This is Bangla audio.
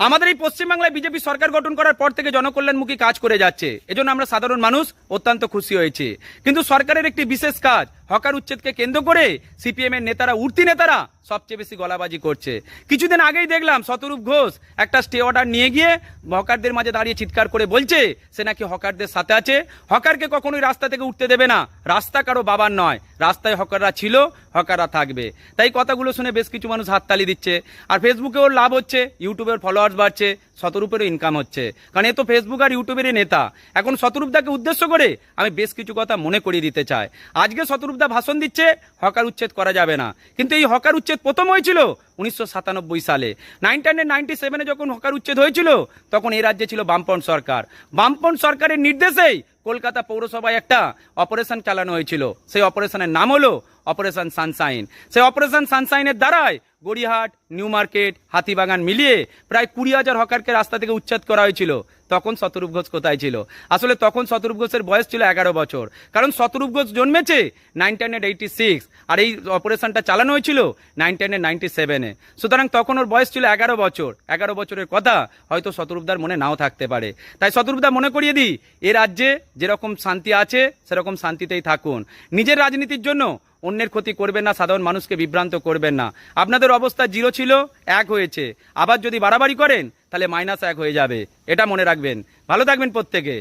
আমাদের এই পশ্চিমবাংলায় বিজেপি সরকার গঠন করার পর থেকে জনকল্যাণমুখী কাজ করে যাচ্ছে, এজন্য আমরা সাধারণ মানুষ অত্যন্ত খুশি হয়েছি। কিন্তু সরকারের একটি বিশেষ কাজ, হকার উচ্ছেদকে কেন্দ্র করে সিপিএম এর নেতারা, উঠতি নেতারা সবচেয়ে বেশি গলাবাজি করছে। কিছুদিন আগেই দেখলাম শতরূপ ঘোষ একটা স্টে অর্ডার নিয়ে গিয়ে হকারদের মাঝে দাঁড়িয়ে চিৎকার করে বলছে সে নাকি হকারদের সাথে আছে, হকারকে কখনোই রাস্তা থেকে উঠতে দেবে না, রাস্তা কারো বাবার নয়, রাস্তায় হকাররা ছিল, হকাররা থাকবে। তাই কথাগুলো শুনে বেশ কিছু মানুষ হাততালি দিচ্ছে। আর ফেসবুকে ওর লাভ হচ্ছে, ইউটিউবের ফলোয়ার্স বাড়ছে, শতরূপেরও ইনকাম হচ্ছে, কারণ এ তো ফেসবুক আর ইউটিউবেরই নেতা। এখন শতরূপদাকে উদ্দেশ্য করে আমি বেশ কিছু কথা মনে করিয়ে দিতে চাই। আজকে শতরূপদা ভাষণ দিচ্ছে হকার উচ্ছেদ করা যাবে না, কিন্তু এই হকার উচ্ছেদ প্রথম হয়েছিল 1997 সালে। 1997 যখন হকার উচ্ছেদ হয়েছিল তখন এই রাজ্যে ছিল বামপন্থ সরকার। বামপন্থ সরকারের নির্দেশেই কলকাতা পৌরসভায় একটা অপারেশন চালানো হয়েছিল। সেই অপারেশনের নাম হলো অপারেশন সানশাইন। সেই অপারেশন সানশাইনের দ্বারাই গড়িয়াহাট, নিউ মার্কেট, হাতিবাগান মিলিয়ে প্রায় 20,000 হকারকে রাস্তা থেকে উচ্ছেদ করা হয়েছিল। তখন শতরূপ ঘোষ কোথায় ছিল? আসলে তখন শতরূপ ঘোষের বয়স ছিল 11 বছর, কারণ শতরূপ ঘোষ জন্মেছে 1986 আর এই অপারেশনটা চালানো হয়েছিল 1997-এ। সুতরাং তখন ওর বয়স ছিল 11 বছর। 11 বছরের কথা হয়তো শতরূপদার মনে নাও থাকতে পারে। তাই শতরূপদা মনে করিয়ে দিই, এ রাজ্যে যেরকম শান্তি আছে সেরকম শান্তিতেই থাকুন। নিজের রাজনীতির জন্য অন্যের ক্ষতি করবেন না, সাধারণ মানুষকে বিভ্রান্ত করবেন না। আপনাদের অবস্থা 0 ছিল, 1 হয়েছে, আবার যদি বাড়াবাড়ি করেন তাহলে -1 হয়ে যাবে, এটা মনে রাখবেন। ভালো থাকবেন প্রত্যেকে।